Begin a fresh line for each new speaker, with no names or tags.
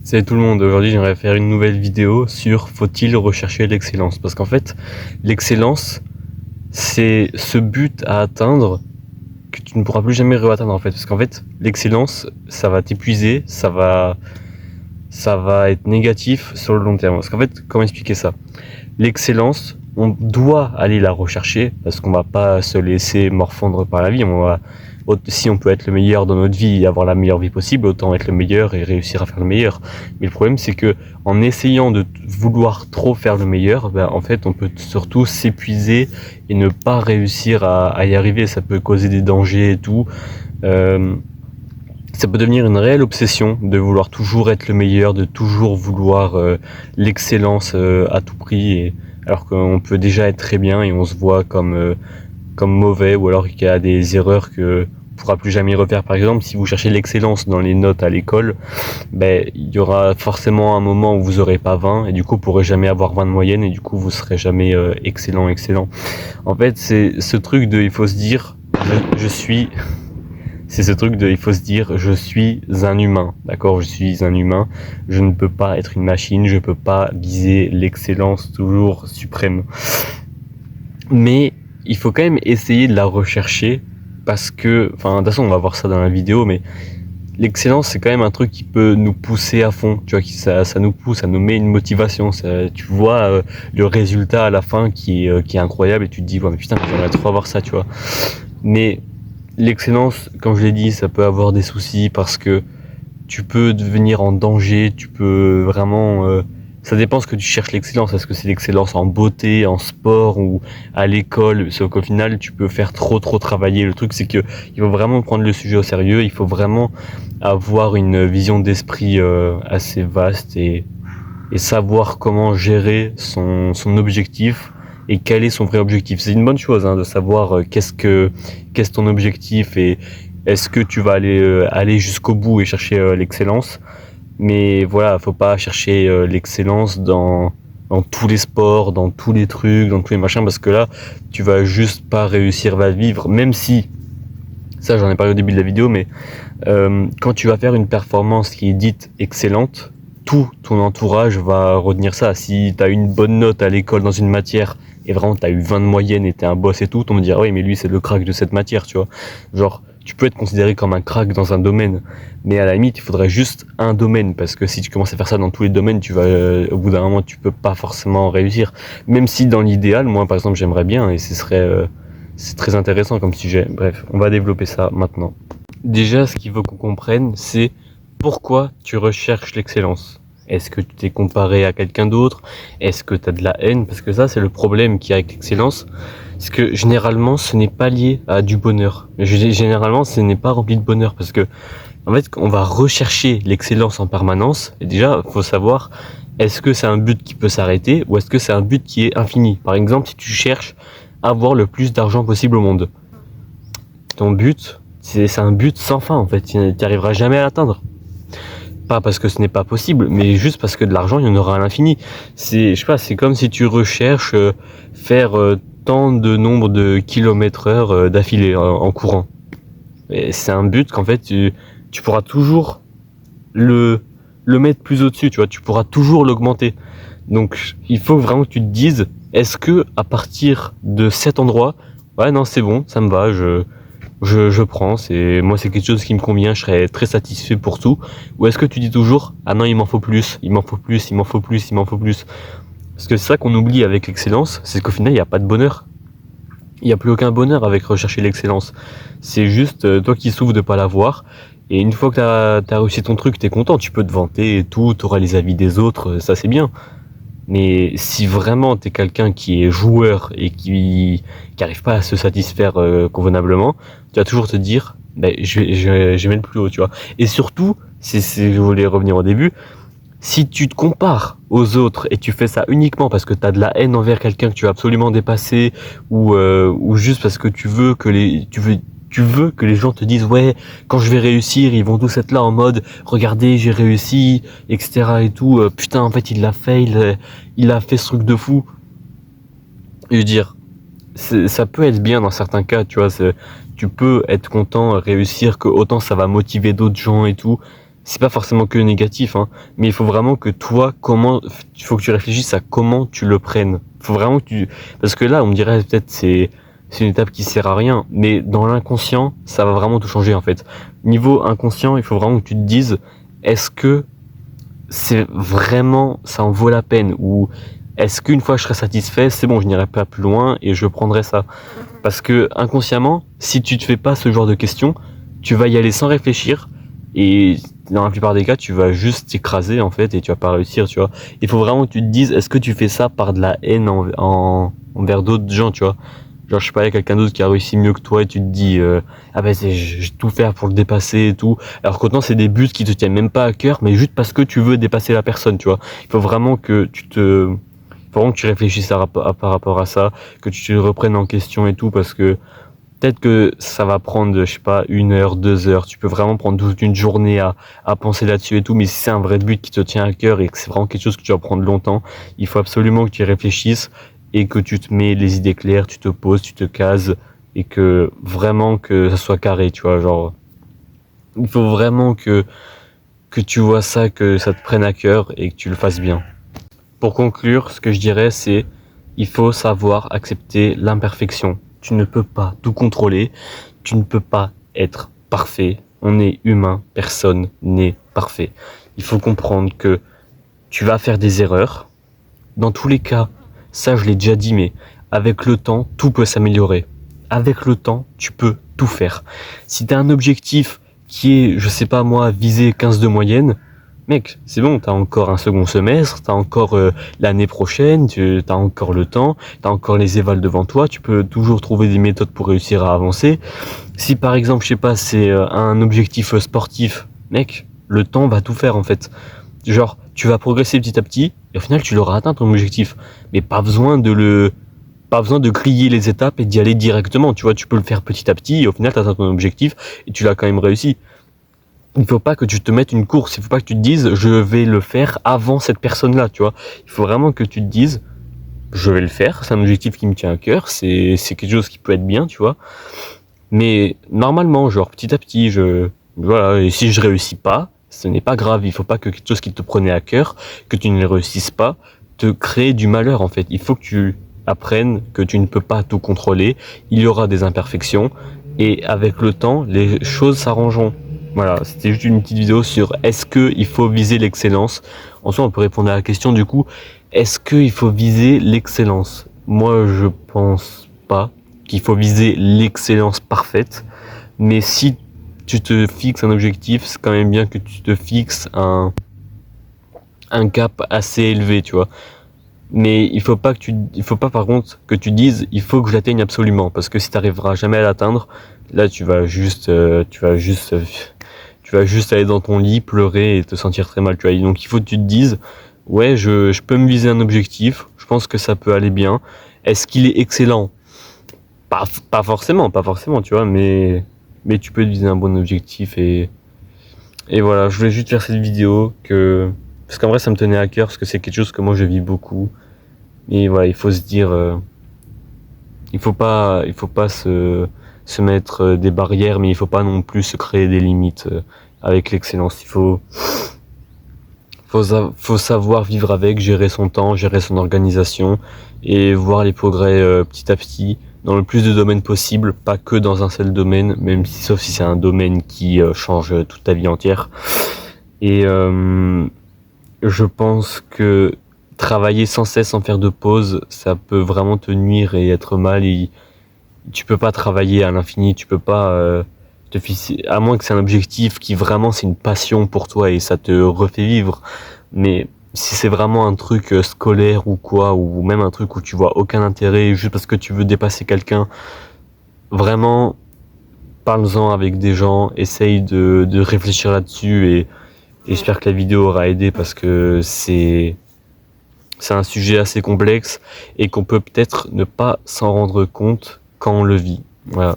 Salut tout le monde, aujourd'hui j'aimerais faire une nouvelle vidéo sur faut-il rechercher l'excellence. Parce qu'en fait, l'excellence, c'est ce but à atteindre que tu ne pourras plus jamais réatteindre en fait. Parce qu'en fait, l'excellence, ça va t'épuiser, ça va être négatif sur le long terme. Parce qu'en fait, comment expliquer ça? L'excellence, on doit aller la rechercher parce qu'on va pas se laisser morfondre par la vie. Si on peut être le meilleur dans notre vie et avoir la meilleure vie possible, autant être le meilleur et réussir à faire le meilleur. Mais le problème, c'est que en essayant de vouloir trop faire le meilleur, en fait, on peut surtout s'épuiser et ne pas réussir à y arriver. Ça peut causer des dangers et tout. Ça peut devenir une réelle obsession de vouloir toujours être le meilleur, de toujours vouloir l'excellence à tout prix, alors qu'on peut déjà être très bien et on se voit comme mauvais, ou alors qu'il y a des erreurs que on pourra plus jamais refaire. Par exemple, si vous cherchez l'excellence dans les notes à l'école, il y aura forcément un moment où vous aurez pas 20 et du coup vous pourrez jamais avoir 20 de moyenne et du coup vous serez jamais excellent. En fait, c'est ce truc de il faut se dire je suis un humain, d'accord? Je suis un humain, je ne peux pas être une machine, je peux pas viser l'excellence toujours suprême. Mais il faut quand même essayer de la rechercher parce que, de toute façon on va voir ça dans la vidéo, mais l'excellence c'est quand même un truc qui peut nous pousser à fond, tu vois, ça nous pousse, ça nous met une motivation, tu vois le résultat à la fin qui est incroyable et tu te dis ouais mais putain j'aimerais trop avoir ça, tu vois. Mais l'excellence, comme je l'ai dit, ça peut avoir des soucis parce que tu peux devenir en danger, tu peux vraiment ça dépend ce que tu cherches l'excellence. Est-ce que c'est l'excellence en beauté, en sport ou à l'école? Sauf qu'au final, tu peux faire trop travailler. Le truc, c'est que il faut vraiment prendre le sujet au sérieux. Il faut vraiment avoir une vision d'esprit assez vaste et savoir comment gérer son objectif et quel est son vrai objectif. C'est une bonne chose de savoir qu'est-ce ton objectif et est-ce que tu vas aller jusqu'au bout et chercher l'excellence. Mais voilà, faut pas chercher l'excellence dans tous les sports, dans tous les trucs, dans tous les machins, parce que là, tu vas juste pas réussir à vivre, même si, ça j'en ai parlé au début de la vidéo, mais quand tu vas faire une performance qui est dite excellente, tout ton entourage va retenir ça. Si t'as une bonne note à l'école dans une matière, et vraiment t'as eu 20 de moyenne et t'es un boss et tout, on me dire, oui mais lui c'est le crack de cette matière, tu vois. Genre, tu peux être considéré comme un crack dans un domaine, mais à la limite, il faudrait juste un domaine, parce que si tu commences à faire ça dans tous les domaines, au bout d'un moment, tu peux pas forcément réussir. Même si dans l'idéal, moi par exemple, j'aimerais bien, et c'est très intéressant comme sujet. Bref, on va développer ça maintenant. Déjà, ce qu'il faut qu'on comprenne, c'est pourquoi tu recherches l'excellence. Est-ce que tu t'es comparé à quelqu'un d'autre? Est-ce que tu as de la haine? Parce que ça, c'est le problème qu'il y a avec l'excellence. C'est que généralement, ce n'est pas lié à du bonheur. Généralement, ce n'est pas rempli de bonheur. Parce que, en fait, on va rechercher l'excellence en permanence. Et déjà, il faut savoir, est-ce que c'est un but qui peut s'arrêter ou est-ce que c'est un but qui est infini? Par exemple, si tu cherches à avoir le plus d'argent possible au monde, ton but, c'est un but sans fin, en fait. Tu n'arriveras jamais à l'atteindre. Pas parce que ce n'est pas possible, mais juste parce que de l'argent, il y en aura à l'infini. Je sais pas, c'est comme si tu recherches faire tant de nombre de kilomètres heure d'affilée en courant. Et c'est un but qu'en fait, tu pourras toujours le mettre plus au-dessus, tu vois, tu pourras toujours l'augmenter. Donc, il faut vraiment que tu te dises, est-ce que à partir de cet endroit, ouais, non, c'est bon, ça me va, je prends, moi c'est quelque chose qui me convient, je serais très satisfait pour tout. Ou est-ce que tu dis toujours ah non, il m'en faut plus, il m'en faut plus, il m'en faut plus, il m'en faut plus? Parce que c'est ça qu'on oublie avec l'excellence, c'est qu'au final il n'y a pas de bonheur. Il n'y a plus aucun bonheur avec rechercher l'excellence. C'est juste toi qui souffres de pas l'avoir. Et une fois que t'as réussi ton truc, t'es content, tu peux te vanter et tout, t'auras les avis des autres, ça c'est bien. Mais si vraiment t'es quelqu'un qui est joueur et qui arrive pas à se satisfaire convenablement, tu vas toujours te dire, je vais mettre plus haut, tu vois. Et surtout, je voulais revenir au début, si tu te compares aux autres et tu fais ça uniquement parce que t'as de la haine envers quelqu'un que tu veux absolument dépasser ou juste parce que tu veux que les gens te disent ouais, quand je vais réussir ils vont tous être là en mode regardez j'ai réussi, etc. et tout, putain en fait il l'a fait, il a fait ce truc de fou. Je veux dire, ça peut être bien dans certains cas, tu vois, tu peux être content, réussir, que autant ça va motiver d'autres gens et tout, c'est pas forcément que négatif, hein, mais il faut vraiment que toi, il faut que tu réfléchisses à comment tu le prennes. Faut vraiment que parce que là, on me dirait peut-être c'est une étape qui sert à rien, mais dans l'inconscient, ça va vraiment tout changer en fait. Niveau inconscient, il faut vraiment que tu te dises, est-ce que c'est vraiment, ça en vaut la peine, ou est-ce qu'une fois je serai satisfait, c'est bon, je n'irai pas plus loin et je prendrai ça. Parce que inconsciemment, si tu te fais pas ce genre de questions, tu vas y aller sans réfléchir et dans la plupart des cas, tu vas juste t'écraser en fait et tu vas pas réussir, tu vois. Il faut vraiment que tu te dises, est-ce que tu fais ça par de la haine envers d'autres gens, tu vois. Genre, je sais pas, il y a quelqu'un d'autre qui a réussi mieux que toi et tu te dis, ah ben, je vais tout faire pour le dépasser et tout. Alors qu'autant, c'est des buts qui te tiennent même pas à cœur, mais juste parce que tu veux dépasser la personne, tu vois. Il faut vraiment que faut vraiment que tu réfléchisses par rapport à ça, que tu te reprennes en question et tout, parce que peut-être que ça va prendre, je sais pas, 1 heure, 2 heures. Tu peux vraiment prendre toute une journée à penser là-dessus et tout, mais si c'est un vrai but qui te tient à cœur et que c'est vraiment quelque chose que tu vas prendre longtemps, il faut absolument que tu y réfléchisses et que tu te mets les idées claires, tu te poses, tu te cases et que vraiment que ça soit carré, tu vois, genre il faut vraiment que tu vois ça, que ça te prenne à cœur et que tu le fasses bien. Pour conclure, ce que je dirais, c'est il faut savoir accepter l'imperfection. Tu ne peux pas tout contrôler, tu ne peux pas être parfait. On est humain, personne n'est parfait. Il faut comprendre que tu vas faire des erreurs. Dans tous les cas, ça je l'ai déjà dit, mais avec le temps, tout peut s'améliorer. Avec le temps, tu peux tout faire. Si tu as un objectif qui est, je sais pas moi, viser 15 de moyenne, mec, c'est bon, t'as encore un second semestre, t'as encore l'année prochaine, t'as encore le temps, t'as encore les évals devant toi, tu peux toujours trouver des méthodes pour réussir à avancer. Si par exemple, je sais pas, c'est un objectif sportif, mec, le temps va tout faire en fait. Genre, tu vas progresser petit à petit, et au final, tu l'auras atteint ton objectif. Mais pas besoin de griller les étapes et d'y aller directement, tu vois, tu peux le faire petit à petit, et au final, t'as atteint ton objectif, et tu l'as quand même réussi. Il faut pas que tu te mettes une course, il faut pas que tu te dises je vais le faire avant cette personne-là, tu vois. Il faut vraiment que tu te dises je vais le faire, c'est un objectif qui me tient à cœur, c'est quelque chose qui peut être bien, tu vois. Mais normalement, genre petit à petit, voilà, et si je réussis pas, ce n'est pas grave, il faut pas que quelque chose qui te prenait à cœur, que tu ne le réussisses pas, te crée du malheur en fait. Il faut que tu apprennes que tu ne peux pas tout contrôler, il y aura des imperfections et avec le temps, les choses s'arrangeront. Voilà, c'était juste une petite vidéo sur est-ce qu'il faut viser l'excellence. Ensuite, on peut répondre à la question du coup, est-ce qu'il faut viser l'excellence? Moi, je pense pas qu'il faut viser l'excellence parfaite, mais si tu te fixes un objectif, c'est quand même bien que tu te fixes un cap assez élevé, tu vois. Mais il faut pas par contre que tu dises il faut que je l'atteigne absolument, parce que si tu n'arriveras jamais à l'atteindre, là tu vas juste aller dans ton lit, pleurer et te sentir très mal, tu vois. Donc il faut que tu te dises ouais, je peux me viser un objectif, je pense que ça peut aller bien. Est-ce qu'il est excellent? Pas forcément, tu vois, mais tu peux te viser un bon objectif et voilà, je voulais juste faire cette vidéo parce qu'en vrai ça me tenait à cœur parce que c'est quelque chose que moi je vis beaucoup. Et voilà, il faut se dire il faut pas se mettre des barrières, mais il faut pas non plus se créer des limites avec l'excellence. Faut savoir vivre avec, gérer son temps, gérer son organisation et voir les progrès petit à petit dans le plus de domaines possible, pas que dans un seul domaine, sauf si c'est un domaine qui change toute ta vie entière. Et je pense que travailler sans cesse sans faire de pause, ça peut vraiment te nuire et être mal. Et tu peux pas travailler à l'infini, tu peux pas te fixer, à moins que c'est un objectif qui vraiment c'est une passion pour toi et ça te refait vivre. Mais si c'est vraiment un truc scolaire ou quoi, ou même un truc où tu vois aucun intérêt juste parce que tu veux dépasser quelqu'un, vraiment parle-en avec des gens, essaye de réfléchir là-dessus et j'espère que la vidéo aura aidé parce que c'est un sujet assez complexe et qu'on peut peut-être ne pas s'en rendre compte quand on le vit. Voilà.